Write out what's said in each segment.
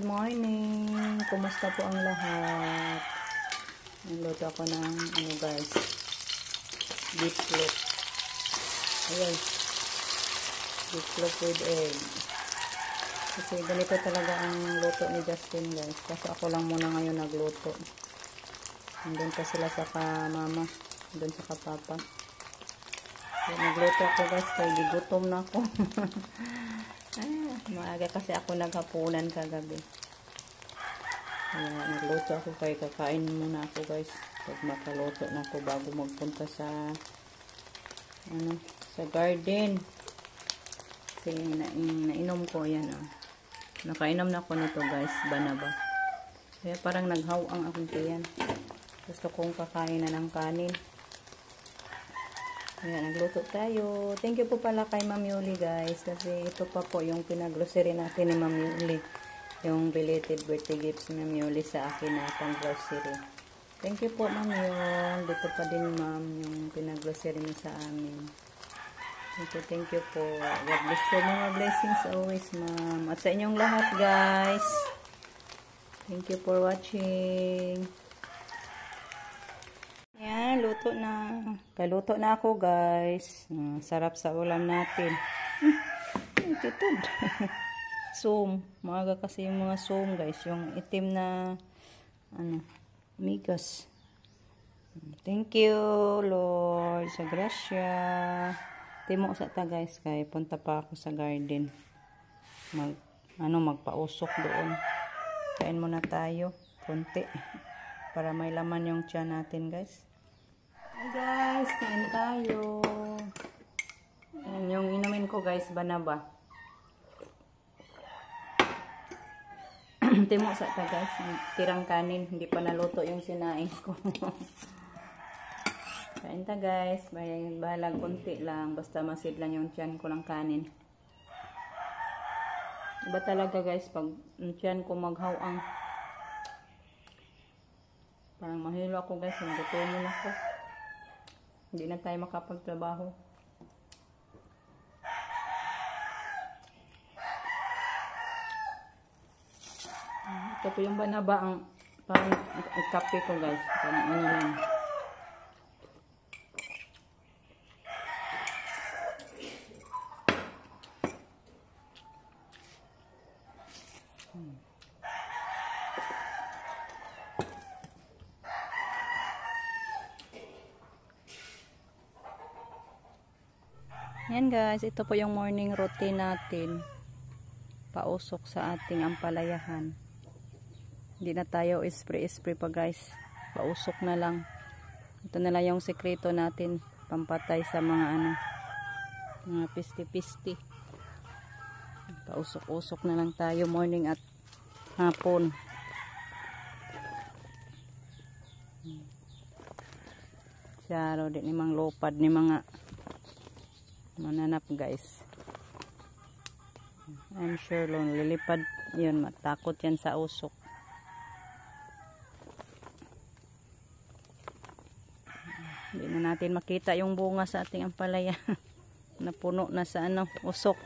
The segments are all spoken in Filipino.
good morning. Kumusta po ang lahat? Nagluto ako ng guys, beef float. Ayan, beef float with egg. Kasi ganito talaga ang luto ni Justin guys. Kasi ako lang muna ngayon nagluto. Nandun pa sila sa mama, nandun sa papa. So, nagluto ako guys, kaya gigutom na ako. Maaga kasi ako naghapunan kagabi. Kaya nagluto ako, kaya kakain muna ako guys. Pag makaluto na ako bago magpunta sa sa garden. Kasi nainom ko yan Nakainom na ako nito guys, banaba. Kaya parang naghawang akong tiyan. Gusto kong kakain na ng kanin. Ayan, nagluto tayo. Thank you po pala kay Ma'am Yuli guys. Kasi ito pa po yung pinag-grocery natin ni Ma'am Yuli. Yung belated birthday gifts ni Ma'am Yuli sa akin na pang-grocery. Thank you po Ma'am Yuli. Dito pa din ma'am yung pinag-grocery niya sa amin. Thank you po. God bless you. Mga blessings always ma'am. At sa inyong lahat guys. Thank you for watching. Yan, luto na. Kaluto na ako, guys. Sarap sa ulam natin. Titod. Soom. Maaga kasi yung mga soom, guys. Yung itim na, migas. Thank you, Lord. Sa grasya. Timo sa ta, guys. Kaya punta pa ako sa garden. Magpausok doon. Kain muna tayo. Konti. Para may laman yung tiyan natin, guys. Hi guys, kain tayo. Yan yung inumin ko guys, banaba. Timo sa ta guys, tirang kanin, hindi pa naluto yung sinain ko. Kain ta guys, bahalag konti lang, basta masid lang yung tiyan ko ng kanin. Iba talaga guys, pag yung tiyan ko maghawang. Parang mahilo ako guys, nagutumin ako. Hindi na tayo makapagtrabaho. Ito po yung banaba ang parang kape ko guys. Parang lang. Yan guys, ito po yung morning routine natin. Pausok sa ating ampalayahan. Hindi na tayo spray pa guys. Pausok na lang. Ito na lang yung sekreto natin. Pampatay sa mga mga pisti-pisti. Pausok-usok na lang tayo morning at hapon. Siyaro din ni mga lopad ni mga mananap guys. I'm sure lilipad yun, matakot yan sa usok. Hindi na natin makita yung bunga sa ating ampalaya. Napuno na sa usok.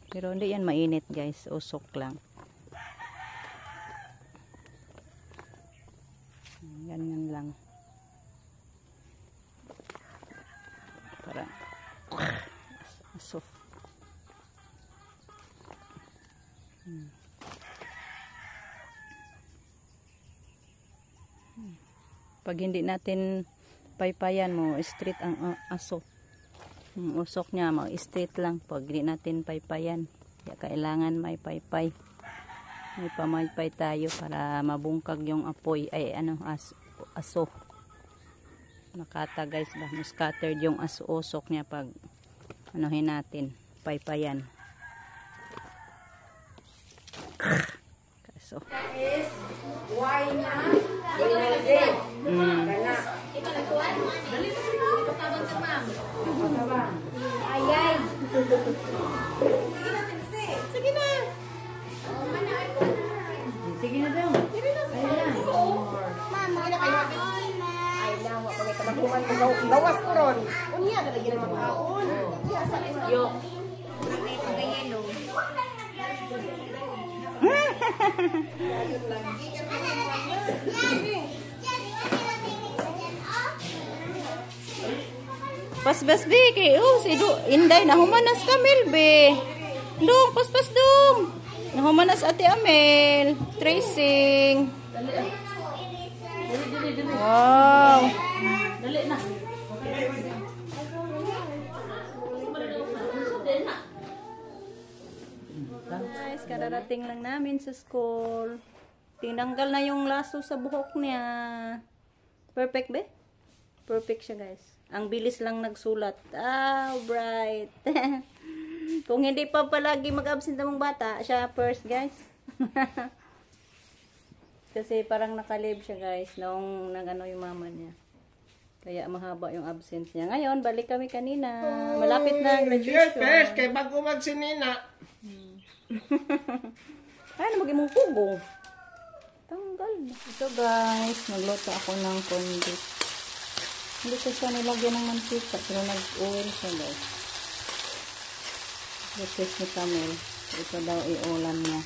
Pero hindi yan mainit guys, usok lang. Ganyan lang. Para aso. Pag hindi natin paypayan mo, straight ang aso. Usok niya, straight lang. Pag hindi natin paypayan, kaya kailangan may paypay. May pamaypay tayo para mabungkag yung apoy, aso. Nakata guys ba, scattered yung usok niya pag natin, paypayan. Kaso. Why na? Ayay. Sige na. Sige na daw. Mama, ay lang, wapag ikabakuhan ko gawas ko ron. Unya, talagyan ng mga kaon. Yok. Ang ito na yellow. Pas-pas be kay si Inday nahumanas Camel be. Dong, pas-pas dong. Nahumanas Ate Amel. Tracing. Wow. Dali na. Guys, kadarating lang namin sa school. Tinanggal na yung laso sa buhok niya. Perfect be? Perfect siya guys. Ang bilis lang nagsulat. Ah, bright. Kung hindi pa palagi mag-absent ng bata, siya first guys. Kasi parang nakalib siya guys noong nagano yung mama niya. Kaya mahaba yung absent niya. Ngayon, balik kami kanina. Malapit na ang graduation. Yes, kay bago magsinina. Kaya na mag-imong pugong. Tanggal na. Ito guys, nagluto ako ng condit. Hindi ko siya nilagyan ng mantika, pero nag-oil siya guys. Request ni Camel. Ito daw i-ulam niya.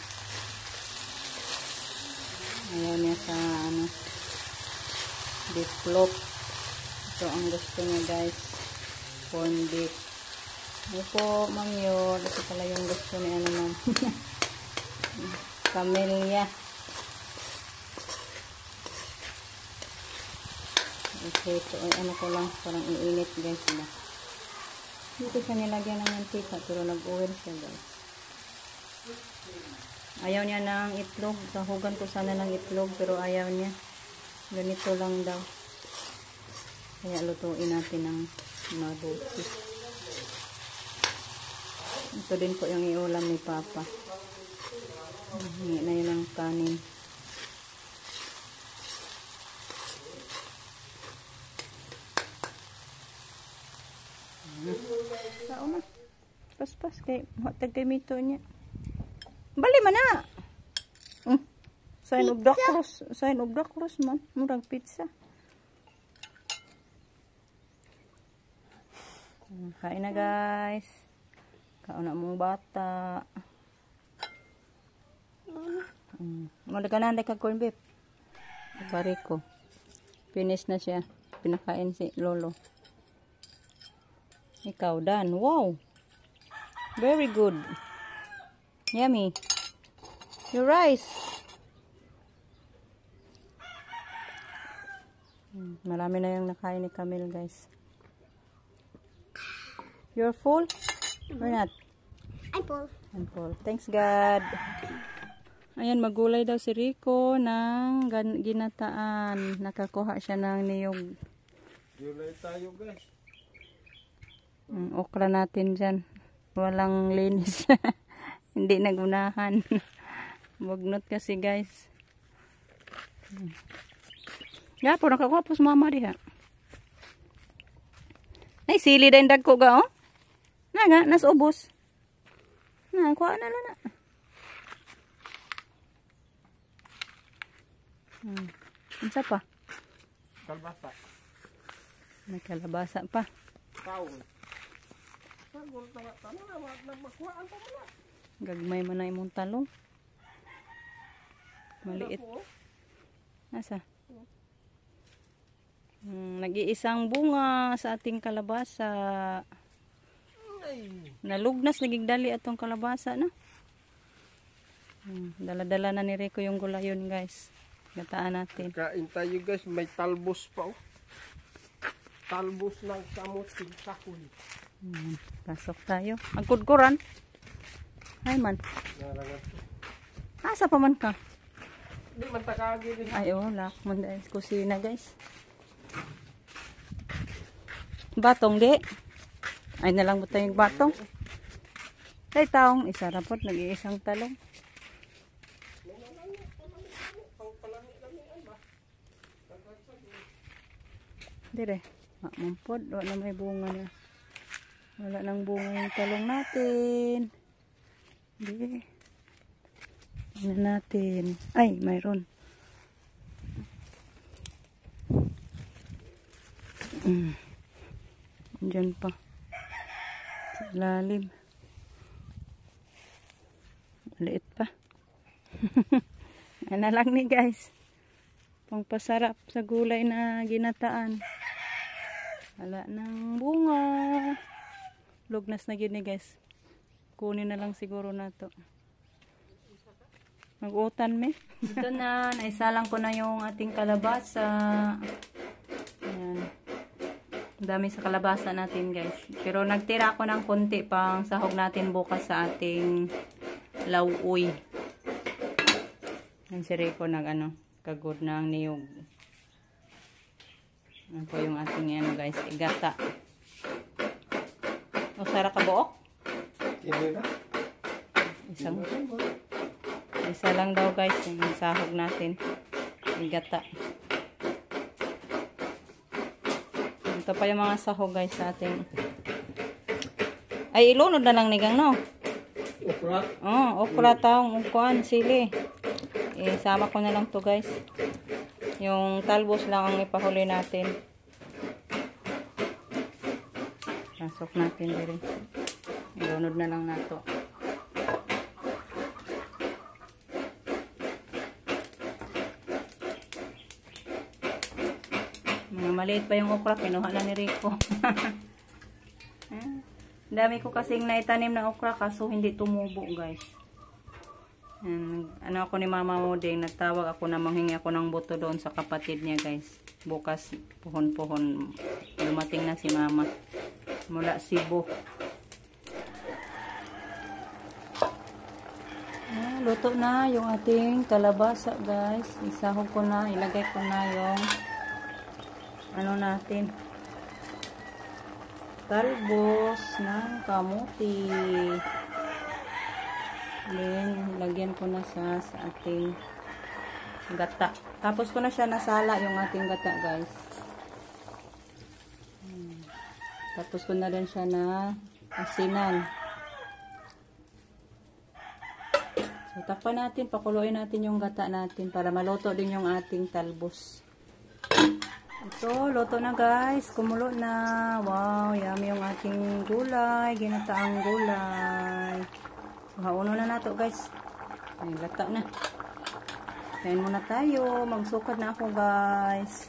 Ayaw niya sa ano, beef float. Ito ang gusto niya guys. Corn beef. Ano po, Ma'am Yod. Ito pala yung gusto ni ano Ma'am. Camellia. Okay, ito ay ano ko lang, parang iinit guys na. Dito siya nilagyan ng mantika, pero nag-oil siya guys. Ayaw niya ng itlog. Sahugan ko sana ng itlog, pero ayaw niya. Ganito lang daw. Kaya lutuin natin ng mabuti. Ito din po yung iulam ni Papa. Hingi na yun ang kanin. Sao na. Pas-pas kay matag kay mito niya. Bali man na. Sign of the cross. Sign of the cross man. Murag pizza. Kain na guys. Kaon na mong bata. Malaganan na kag corn beef. Pare ko. Finish na siya. Pinakain si Lolo. Ikaw, Dan. Wow. Very good. Yummy. Your rice. Marami na yung nakain ni Camille, guys. You're full? Or not? I'm full. I'm full. Thanks, God. Ayan, magulay daw si Rico ng ginataan. Nakakuha siya ng niyog. Gulay tayo guys. Okra natin dyan. Walang linis. Hindi nagunahan. Wagnot kasi guys. Gapo, nakakuha po sa mama diha. Ay, sili din dag ko ga, oh. Naga, nas ubos. Na, kuha na lang na. Isa pa. Kalbasa. May kalabasa pa. Taong. Sagol na makuhaan pa muna. Gagmay man na imong talong. Maliit. Asa? Nag-iisang bunga sa ating kalabasa. Nalugnas, nagigdali atong kalabasa na. Dala-dala na ni Rico yung gulayon guys. Gataan natin. Kain tayo guys, may talbos pa oh. Talbos ng kamuting kahoy. Pasok tayo. Ang kudkuran. Ay man. Asa pa man ka? Di man takagi din. Ay lak man dahil kusina guys. Batong di. Ay nalang mo tayong batong. Ay taong isarapot. Nag-iisang talong. Dire. Mampod. Wala na may bunga na. Wala nang bunga yung talong natin. Hindi. Tingnan natin. Ay, mayroon. Diyan pa. Sa lalim. Maliit pa. Yan na lang ni guys. Pangpasarap sa gulay na ginataan. Wala ng bunga. Lugnas na gini guys. Kunin na lang siguro na to. Mag-utan me. Ito na, naisalang ko na yung ating kalabasa. Ayan. Dami sa kalabasa natin guys. Pero nagtira ako ng konti pang sahog natin bukas sa ating lauoy. Ang si Rico kagod ng niyog. Ano po yung ating guys, igata. O sara ka buok? Isa lang daw guys yung sahog natin. Igata. Ito pa yung mga sahog guys sa ating. Ay ilunod na lang nigang no? Okra? Okra taong ukuan, sili. Sama ko na lang to guys. Yung talbos lang ang ipahuli natin. Pasok natin din. Ilunod na lang nato. Maliit pa yung okra, kinuha na ni Rico. Dami ko kasing naitanim na okra kaso hindi tumubo guys. Ano ako ni Mama Modeng, nagtawag ako na manghingi ako ng buto doon sa kapatid niya guys. Bukas puhon-puhon dumating na si Mama mula Cebu. Luto na yung ating kalabasa guys. Isahog ko na, ilagay ko na yung natin, talbos ng kamuti. Then, lagyan ko na sa ating gata. Tapos ko na siya nasala yung ating gata guys. Tapos ko na rin siya na asinan. So, takpan natin, pakuluin natin yung gata natin para maluto din yung ating talbos. Ito, luto na guys. Kumulo na. Wow, yummy yung ating gulay. Ginataang gulay. So, hauno na nato guys. Ay, gata na. Kain muna tayo. Magsukad na ako guys.